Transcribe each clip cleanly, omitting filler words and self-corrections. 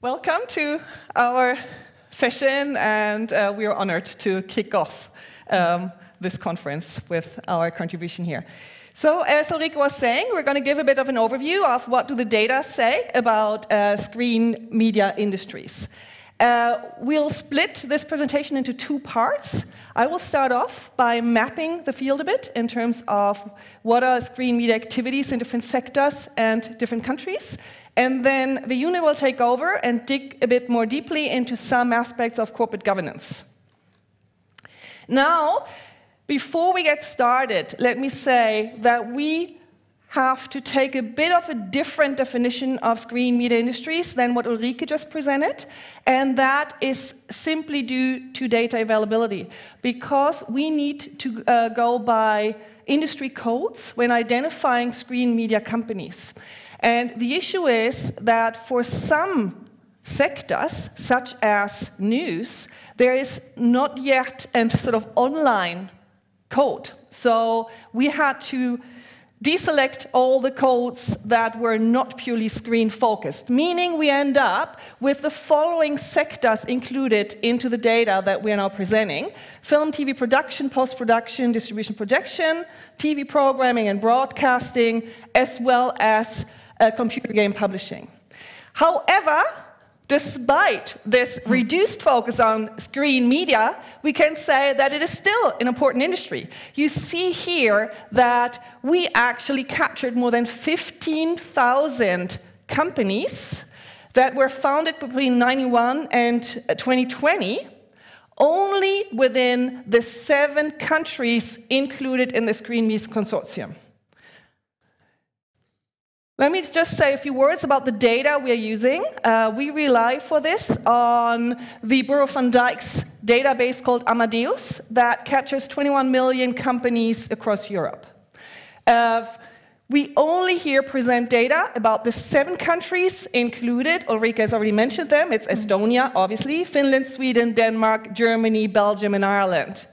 Welcome to our session, and we are honored to kick off this conference with our contribution here. So, as Ulrike was saying, we're going to give a bit of an overview of what do the data say about screen media industries. We'll split this presentation into two parts. I will start off by mapping the field a bit in terms of what are screen media activities in different sectors and different countries. And then Vejune will take over and dig a bit more deeply into some aspects of corporate governance. Now, before we get started, let me say that we have to take a bit of a different definition of screen media industries than what Ulrike just presented, and that is simply due to data availability, because we need to go by industry codes when identifying screen media companies. And the issue is that for some sectors, such as news, there is not yet a sort of online code. So we had to deselect all the codes that were not purely screen focused, meaning we end up with the following sectors included into the data that we are now presenting: film, TV production, post-production, distribution, projection, TV programming and broadcasting, as well as computer game publishing. However, despite this reduced focus on screen media, we can say that it is still an important industry. You see here that we actually captured more than 15,000 companies that were founded between 1991 and 2020, only within the 7 countries included in the ScreenMe consortium. Let me just say a few words about the data we are using. We rely for this on the Bureau van Dijk's database called Amadeus that captures 21 million companies across Europe. We only here present data about the 7 countries included. Ulrike has already mentioned them. It's Estonia, obviously, Finland, Sweden, Denmark, Germany, Belgium, and Ireland.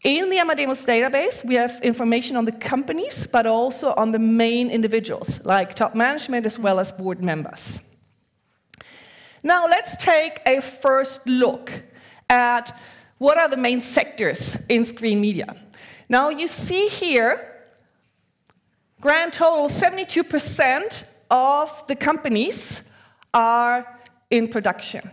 In the Amadeus database, we have information on the companies, but also on the main individuals, like top management as well as board members. Now, let's take a first look at what are the main sectors in screen media. Now, you see here, grand total, 72% of the companies are in production.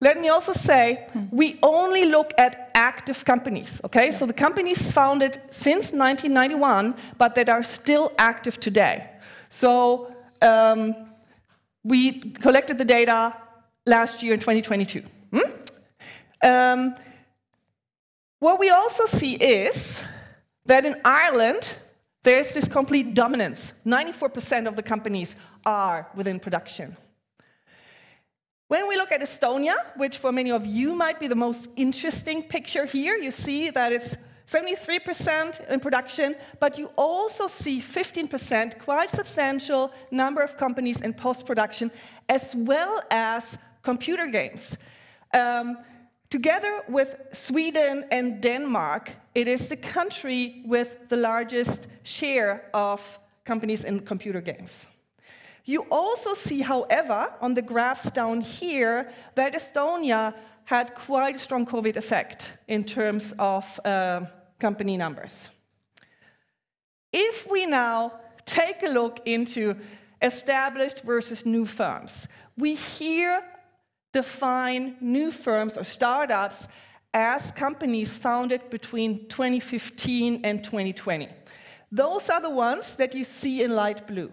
Let me also say, we only look at active companies, okay? So the companies founded since 1991, but that are still active today. So we collected the data last year in 2022. What we also see is that in Ireland, there's this complete dominance. 94% of the companies are within production. When we look at Estonia, which for many of you might be the most interesting picture here, you see that it's 73% in production, but you also see 15%, quite substantial number of companies in post-production, as well as computer games. Together with Sweden and Denmark, it is the country with the largest share of companies in computer games. You also see, however, on the graphs down here, that Estonia had quite a strong COVID effect in terms of company numbers. If we now take a look into established versus new firms, we here define new firms or startups as companies founded between 2015 and 2020. Those are the ones that you see in light blue.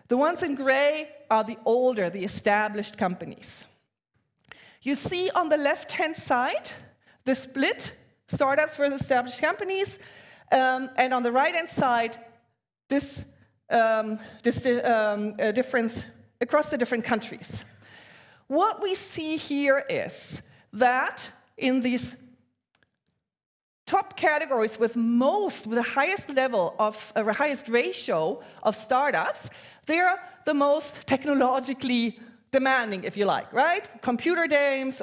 The ones in gray are the older, the established companies. You see on the left-hand side the split, startups versus established companies, and on the right-hand side, this difference across the different countries. What we see here is that in these top categories with the highest level of, the highest ratio of startups, they're the most technologically demanding, if you like, right? Computer games,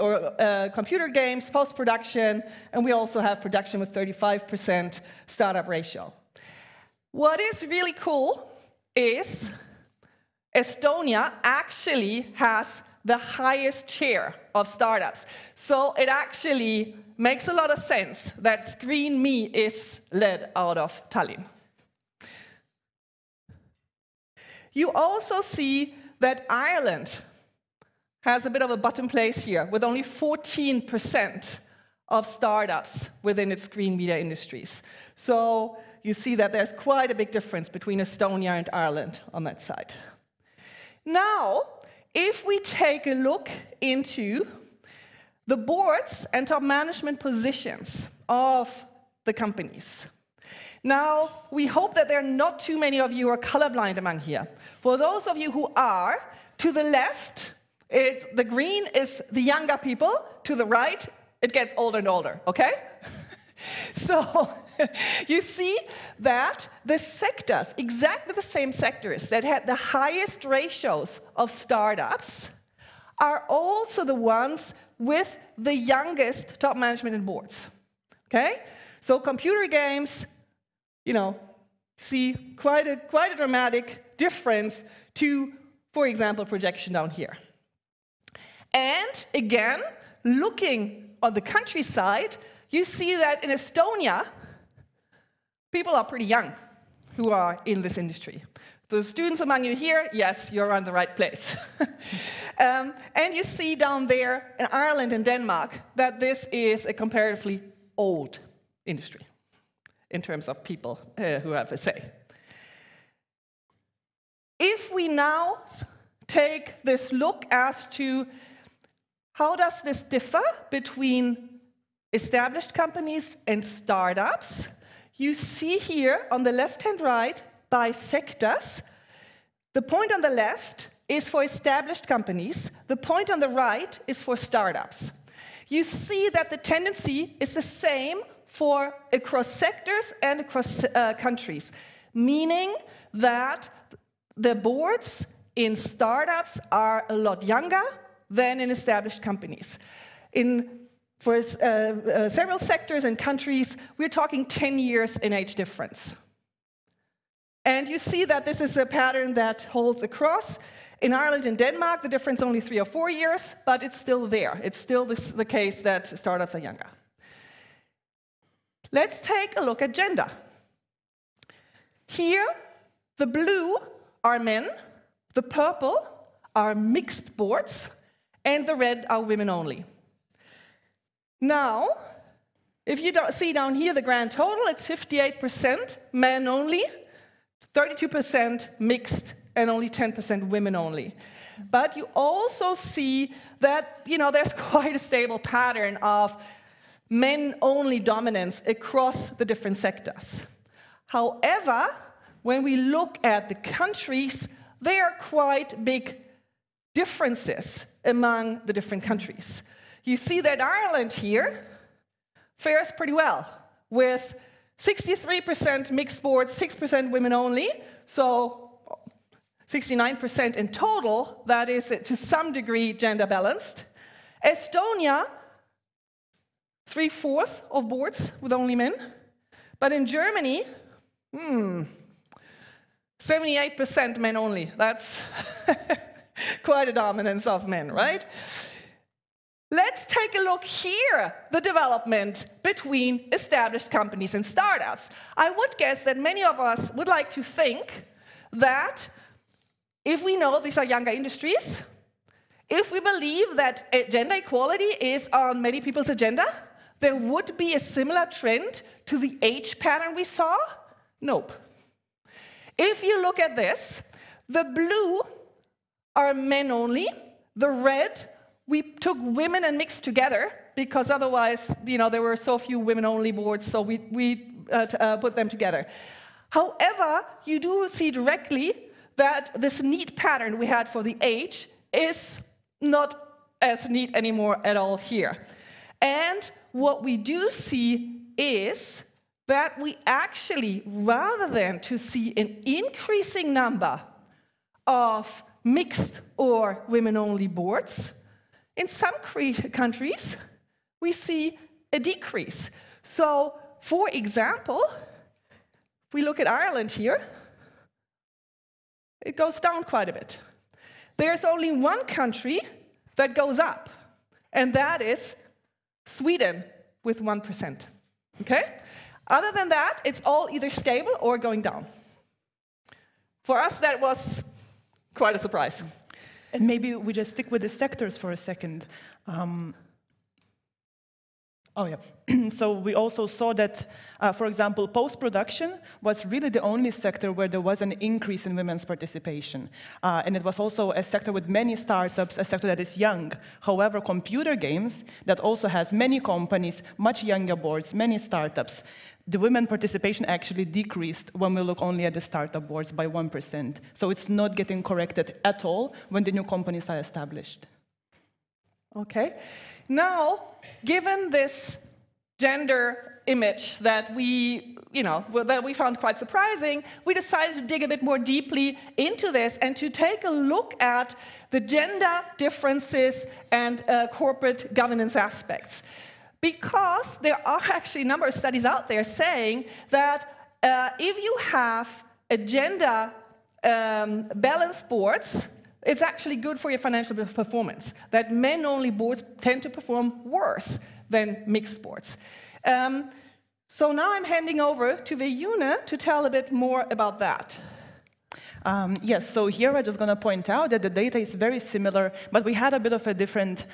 post-production, and we also have production with 35% startup ratio. What is really cool is Estonia actually has the highest share of startups. So it actually makes a lot of sense that ScreenMe is led out of Tallinn. You also see that Ireland has a bit of a bottom place here, with only 14% of startups within its green media industries. So you see that there's quite a big difference between Estonia and Ireland on that side. Now, if we take a look into the boards and top management positions of the companies. Now, we hope that there are not too many of you who are colorblind among here. For those of you who are, to the left, the green is the younger people. To the right, it gets older and older, okay? So you see that the sectors, exactly the same sectors that had the highest ratios of startups, are also the ones with the youngest top management and boards, okay? So computer games, you know, see quite a dramatic difference to, for example, projection down here. And again, looking on the countryside, you see that in Estonia, people are pretty young who are in this industry. The students among you here, yes, you're on the right place. And you see down there in Ireland and Denmark that this is a comparatively old industry in terms of people who have a say. If we now take this look as to how does this differ between established companies and startups, you see here on the left-hand right by sectors. The point on the left is for established companies. The point on the right is for startups. You see that the tendency is the same for across sectors and across countries, meaning that the boards in startups are a lot younger than in established companies. For several sectors and countries, we're talking 10 years in age difference. And you see that this is a pattern that holds across. In Ireland and Denmark, the difference is only 3 or 4 years, but it's still there. It's still the case that startups are younger. Let's take a look at gender. Here, the blue are men, the purple are mixed boards, and the red are women only. Now, if you see down here the grand total, it's 58% men only, 32% mixed, and only 10% women only. But you also see that, you know, there's quite a stable pattern of men-only dominance across the different sectors. However, when we look at the countries, there are quite big differences among the different countries. You see that Ireland here fares pretty well, with 63% mixed boards, 6% women only, so 69% in total. That is to some degree gender balanced. Estonia, 3/4 of boards with only men. But in Germany, 78% men only. That's quite a dominance of men, right? Let's take a look here, the development between established companies and startups. I would guess that many of us would like to think that if we know these are younger industries, if we believe that gender equality is on many people's agenda, there would be a similar trend to the age pattern we saw? Nope. If you look at this, the blue are men only, the red we took women and mixed together, because otherwise, you know, there were so few women-only boards, so we put them together. However, you do see directly that this neat pattern we had for the age is not as neat anymore at all here. And what we do see is that we actually, rather than to see an increasing number of mixed or women-only boards, in some countries, we see a decrease. So, for example, if we look at Ireland here, it goes down quite a bit. There's only one country that goes up, and that is Sweden with 1%. Okay? Other than that, it's all either stable or going down. For us, that was quite a surprise. And maybe we just stick with the sectors for a second. So we also saw that, for example, post-production was really the only sector where there was an increase in women's participation. And it was also a sector with many startups, a sector that is young. However, computer games, that also has many companies, much younger boards, many startups, the women participation actually decreased when we look only at the startup boards by 1%. So it's not getting corrected at all when the new companies are established. Okay. Now, given this gender image that we found quite surprising, we decided to dig a bit more deeply into this and to take a look at the gender differences and corporate governance aspects. Because there are actually a number of studies out there saying that if you have a gender balanced boards, it's actually good for your financial performance, that men-only boards tend to perform worse than mixed boards. So now I'm handing over to Vejune to tell a bit more about that. Yes, so here I'm just going to point out that the data is very similar, but we had a bit of a different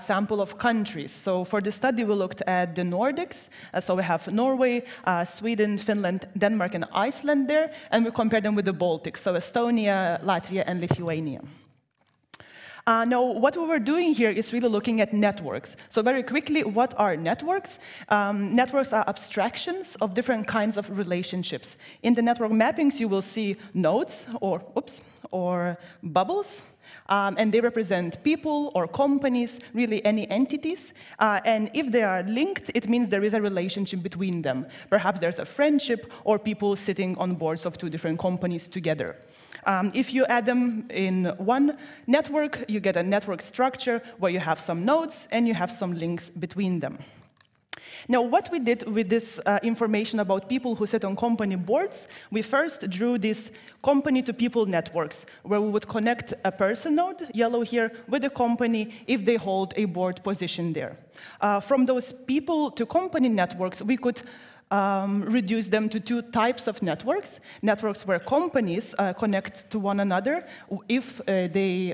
sample of countries. So for the study, we looked at the Nordics. So we have Norway, Sweden, Finland, Denmark, and Iceland there, and we compared them with the Baltics, so Estonia, Latvia, and Lithuania. Now, what we were doing here is really looking at networks. So very quickly, what are networks? Networks are abstractions of different kinds of relationships. In the network mappings, you will see nodes or bubbles. And they represent people or companies, really any entities. And if they are linked, it means there is a relationship between them. Perhaps there's a friendship or people sitting on boards of two different companies together. If you add them in one network, you get a network structure where you have some nodes and you have some links between them. Now, what we did with this information about people who sit on company boards, we first drew these company-to-people networks, where we would connect a person node, yellow here, with a company if they hold a board position there. From those people-to-company networks, we could reduce them to two types of networks. Networks where companies connect to one another if they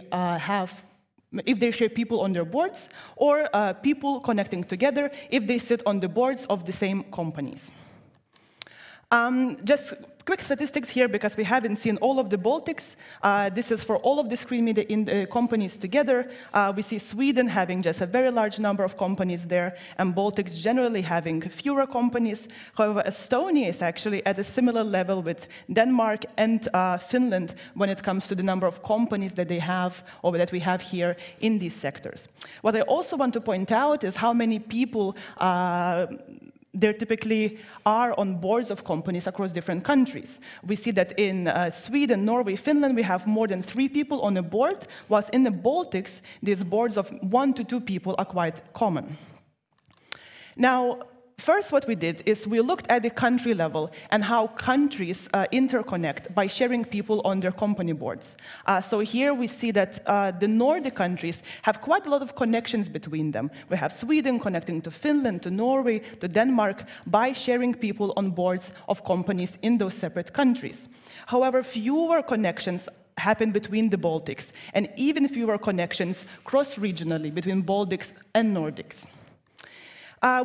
share people on their boards, or people connecting together if they sit on the boards of the same companies. Just quick statistics here, because we haven't seen all of the Baltics. This is for all of the ScreenMe-Net companies together. We see Sweden having just a very large number of companies there, and Baltics generally having fewer companies. However, Estonia is actually at a similar level with Denmark and Finland when it comes to the number of companies that they have, or that we have here in these sectors. What I also want to point out is how many people there typically are on boards of companies across different countries. We see that in Sweden, Norway, Finland, we have more than 3 people on a board, whilst in the Baltics, these boards of 1 to 2 people are quite common. Now, first what we did is we looked at the country level and how countries interconnect by sharing people on their company boards. So here we see that the Nordic countries have quite a lot of connections between them. We have Sweden connecting to Finland, to Norway, to Denmark by sharing people on boards of companies in those separate countries. However, fewer connections happen between the Baltics, and even fewer connections cross-regionally between Baltics and Nordics.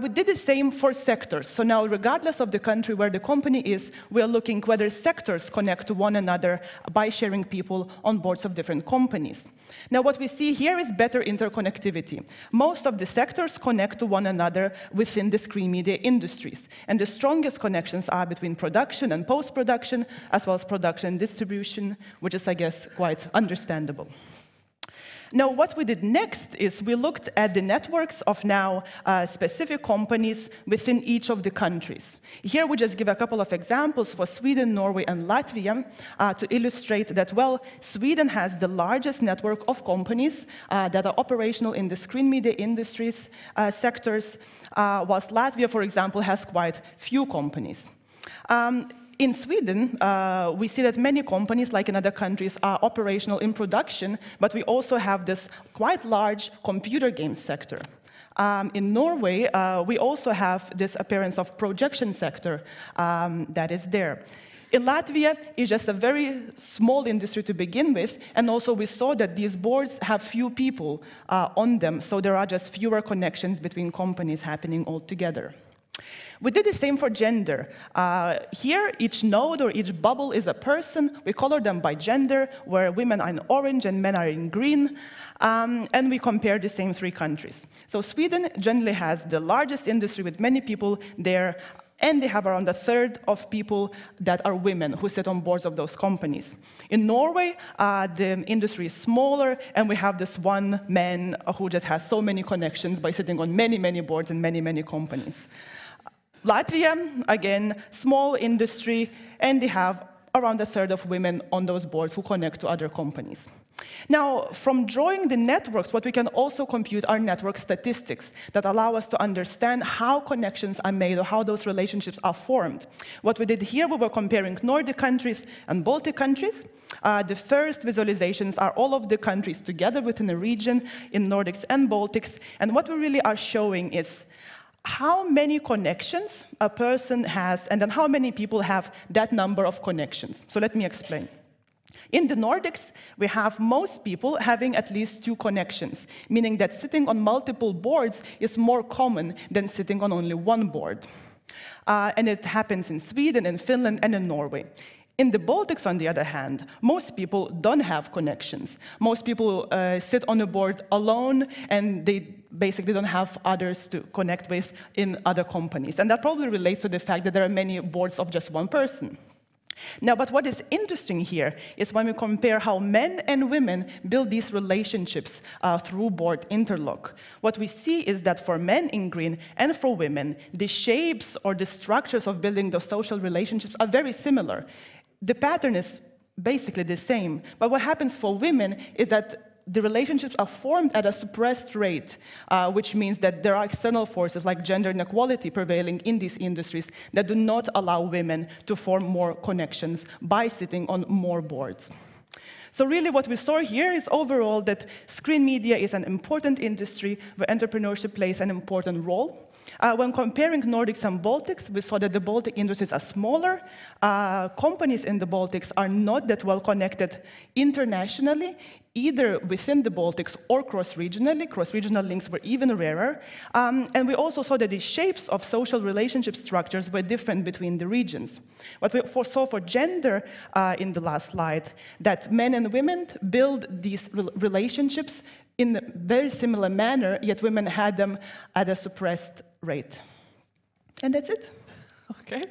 We did the same for sectors. So now, regardless of the country where the company is, we are looking whether sectors connect to one another by sharing people on boards of different companies. Now, what we see here is better interconnectivity. Most of the sectors connect to one another within the screen media industries. And the strongest connections are between production and post-production, as well as production and distribution, which is, I guess, quite understandable. Now, what we did next is we looked at the networks of now specific companies within each of the countries. Here we just give a couple of examples for Sweden, Norway, and Latvia to illustrate that, well, Sweden has the largest network of companies that are operational in the screen media industries sectors, whilst Latvia, for example, has quite few companies. In Sweden, we see that many companies, like in other countries, are operational in production, but we also have this quite large computer game sector. In Norway, we also have this appearance of projection sector that is there. In Latvia, it's just a very small industry to begin with, and also we saw that these boards have few people on them, so there are just fewer connections between companies happening altogether. We did the same for gender. Here, each node or each bubble is a person. We color them by gender, where women are in orange and men are in green. And we compare the same three countries. So Sweden generally has the largest industry with many people there, and they have around a third of people that are women who sit on boards of those companies. In Norway, the industry is smaller, and we have this one man who just has so many connections by sitting on many, many boards in many, many companies. Latvia, again, small industry, and they have around a third of women on those boards who connect to other companies. Now, from drawing the networks, what we can also compute are network statistics that allow us to understand how connections are made or how those relationships are formed. What we did here, we were comparing Nordic countries and Baltic countries. The first visualizations are all of the countries together within a region in Nordics and Baltics, and what we really are showing is how many connections a person has, and then how many people have that number of connections. So let me explain. In the Nordics, we have most people having at least 2 connections, meaning that sitting on multiple boards is more common than sitting on only one board. And it happens in Sweden, in Finland, and in Norway. In the Baltics, on the other hand, most people don't have connections. Most people sit on a board alone, and they basically don't have others to connect with in other companies. And that probably relates to the fact that there are many boards of just one person. Now, but what is interesting here is when we compare how men and women build these relationships through board interlock. What we see is that for men in green and for women, the shapes or the structures of building those social relationships are very similar. The pattern is basically the same, but what happens for women is that the relationships are formed at a suppressed rate, which means that there are external forces like gender inequality prevailing in these industries that do not allow women to form more connections by sitting on more boards. So really what we saw here is overall that screen media is an important industry where entrepreneurship plays an important role. When comparing Nordics and Baltics, we saw that the Baltic industries are smaller. Companies in the Baltics are not that well connected internationally, either within the Baltics or cross-regionally. Cross-regional links were even rarer. And we also saw that the shapes of social relationship structures were different between the regions. What we saw for gender in the last slide, that men and women build these relationships in a very similar manner, yet women had them at a suppressed rate. And that's it. Okay.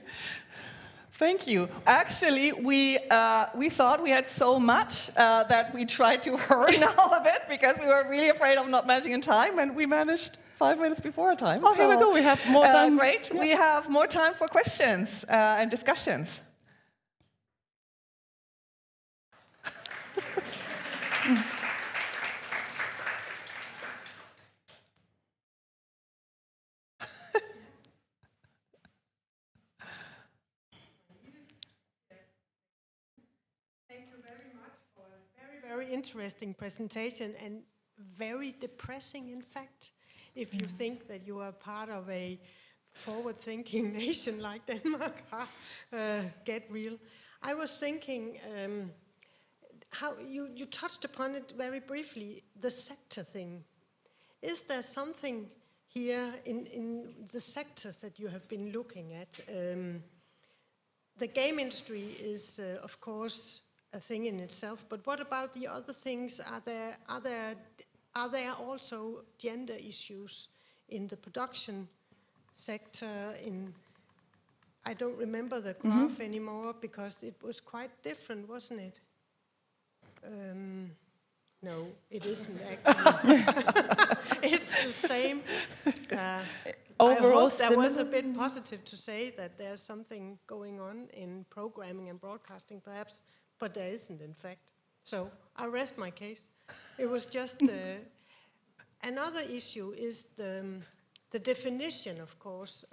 Thank you. Actually, we thought we had so much that we tried to hurry now a bit because we were really afraid of not managing in time, and we managed 5 minutes before our time. Oh, so, here we go. We have more time. Great. Yeah. We have more time for questions and discussions. Very interesting presentation, and very depressing, in fact, if you think that you are part of a forward-thinking nation like Denmark. Get real. I was thinking, how you touched upon it very briefly, the sector thing. Is there something here in the sectors that you have been looking at? The game industry is, of course, a thing in itself, but what about the other things? Are there also gender issues in the production sector? I don't remember the graph anymore because it was quite different, wasn't it? No, it isn't actually. It's the same. Overall, I hope that was a bit positive to say that there's something going on in programming and broadcasting, perhaps. But there isn't, in fact. So I rest my case. It was just another issue is the definition, of course.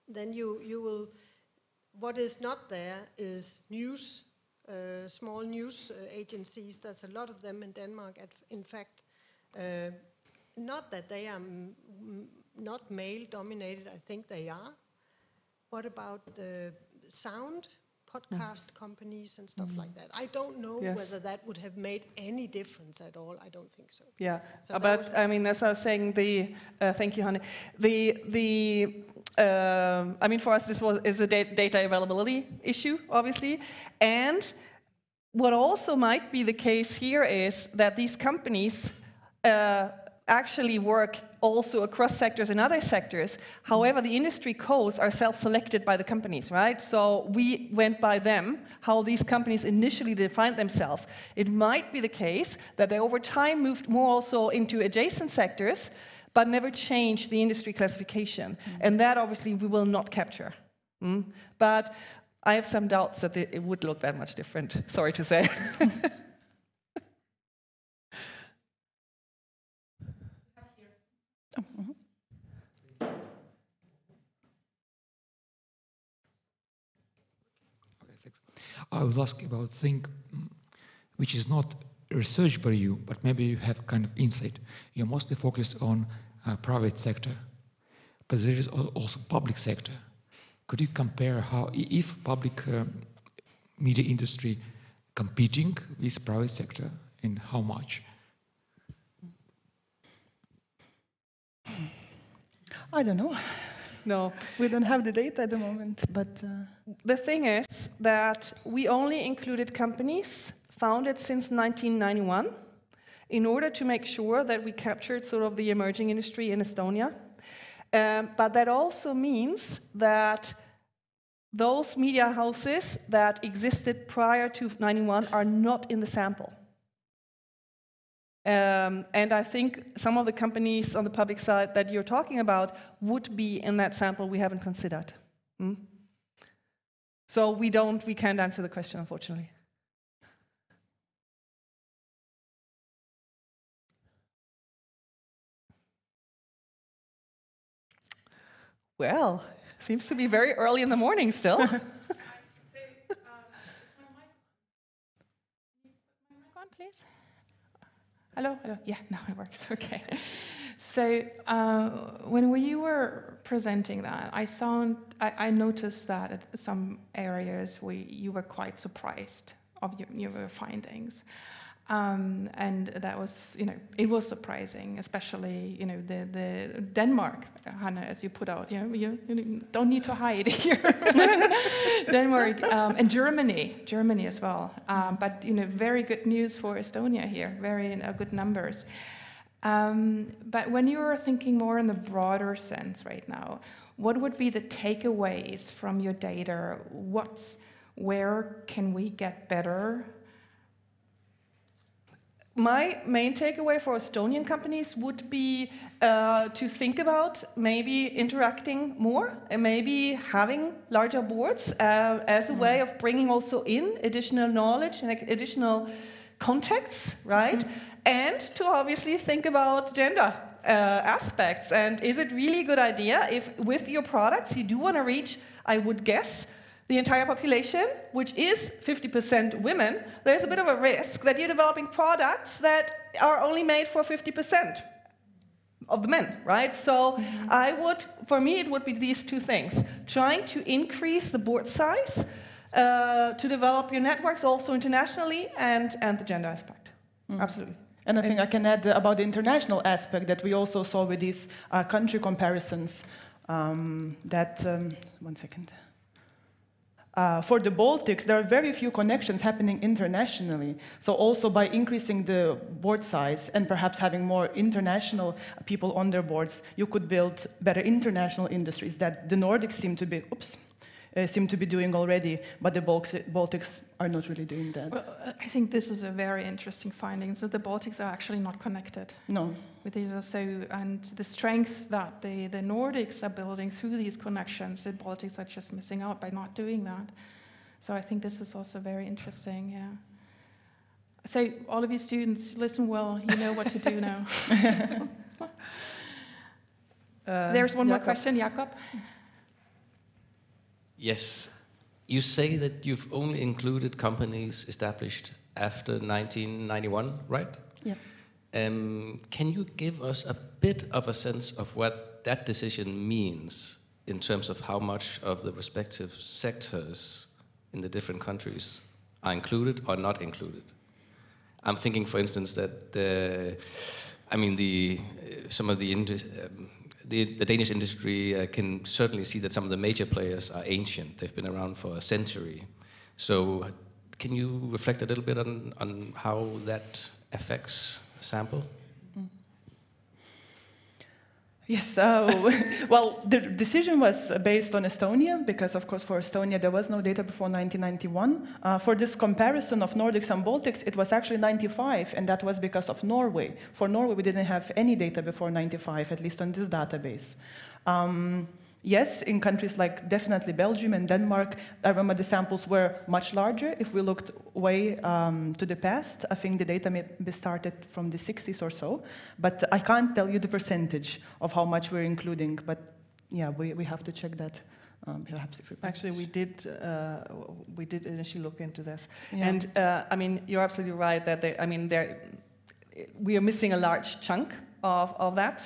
Then you will what is not there is news, small news agencies. There's a lot of them in Denmark. In fact, not that they are not male-dominated. I think they are. What about sound, podcast companies and stuff like that? I don't know whether that would have made any difference at all. I don't think so. Yeah, So but I mean, as I was saying, thank you, Hanne. I mean, for us, this is a data availability issue, obviously, and what also might be the case here is that these companies actually work also across sectors and other sectors. However, the industry codes are self-selected by the companies, right? So we went by them, how these companies initially defined themselves. It might be the case that they over time moved more also into adjacent sectors, but never changed the industry classification. And that obviously we will not capture. But I have some doubts that it would look that much different, sorry to say. I was asking about a thing which is not research by you, but maybe you have kind of insight. You're mostly focused on private sector, but there is also public sector. Could you compare how, if public media industry competing with private sector, and how much? I don't know. No. We don't have the data at the moment, but... The thing is that we only included companies founded since 1991 in order to make sure that we captured sort of the emerging industry in Estonia. But that also means that those media houses that existed prior to 91 are not in the sample. And I think some of the companies on the public side that you're talking about would be in that sample we haven't considered. So we can't answer the question, unfortunately. Well, seems to be very early in the morning still. Is my mic on, please? Hello, hello. Yeah, now it works. Okay. So when you were presenting that, I noticed that at some areas you were quite surprised of your findings. And that was, it was surprising, especially, the Denmark, Hanne, as you put out, you don't need to hide here. Denmark and Germany as well. But, very good news for Estonia here, very good numbers. But when you were thinking more in the broader sense right now, what would be the takeaways from your data? Where can we get better? My main takeaway for Estonian companies would be to think about maybe interacting more and maybe having larger boards as a way of bringing also in additional knowledge and additional contacts, right? And to obviously think about gender aspects. And is it really a good idea if with your products you do want to reach, I would guess, the entire population, which is 50% women, there's a bit of a risk that you're developing products that are only made for 50% of the men, right? So for me, it would be these two things. Trying to increase the board size, to develop your networks also internationally, and the gender aspect. Absolutely. And I think I can add about the international aspect that we also saw with these country comparisons one second. For the Baltics, there are very few connections happening internationally. So also by increasing the board size and perhaps having more international people on their boards, you could build better international industries that the Nordics seem to be doing already, but the Baltics are not really doing that. Well, I think this is a very interesting finding. So the Baltics are actually not connected. No. With each other. And the strength that the Nordics are building through these connections, the Baltics are just missing out by not doing that. So I think this is also very interesting, yeah. So all of you students, listen well, you know what to do now. There's one more question, Jakob. Yes, You say that you've only included companies established after 1991, right? Yeah. Can you give us a bit of a sense of what that decision means in terms of how much of the respective sectors in the different countries are included or not included? I'm thinking, for instance, that some of the Danish industry can certainly see that some of the major players are ancient. They've been around for a century. So can you reflect a little bit on how that affects the sample? Yes, well, the decision was based on Estonia, because of course for Estonia there was no data before 1991. For this comparison of Nordics and Baltics, it was actually 95, and that was because of Norway. For Norway, we didn't have any data before 95, at least on this database. Yes, in countries like definitely Belgium and Denmark, I remember the samples were much larger. If we looked way to the past, I think the data may be started from the 60s or so. But I can't tell you the percentage of how much we're including. But yeah, we have to check that. Perhaps if we actually we did initially look into this, yeah. And I mean, you're absolutely right that we are missing a large chunk of that.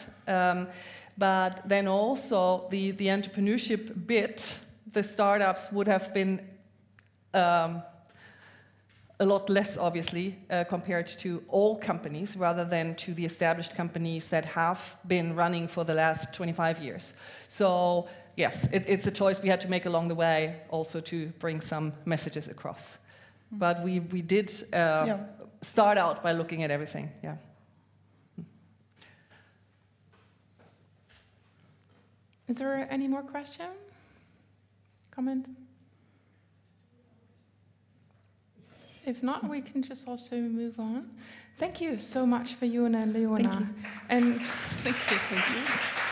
But then also the entrepreneurship bit, the startups would have been a lot less, obviously, compared to all companies, rather than to the established companies that have been running for the last 25 years. So yes, it's a choice we had to make along the way, also to bring some messages across. Mm-hmm. But we did start out by looking at everything. Yeah. Is there any more question? Comment? If not, we can just also move on. Thank you so much, Vejune and Leona. Thank you. And thank you.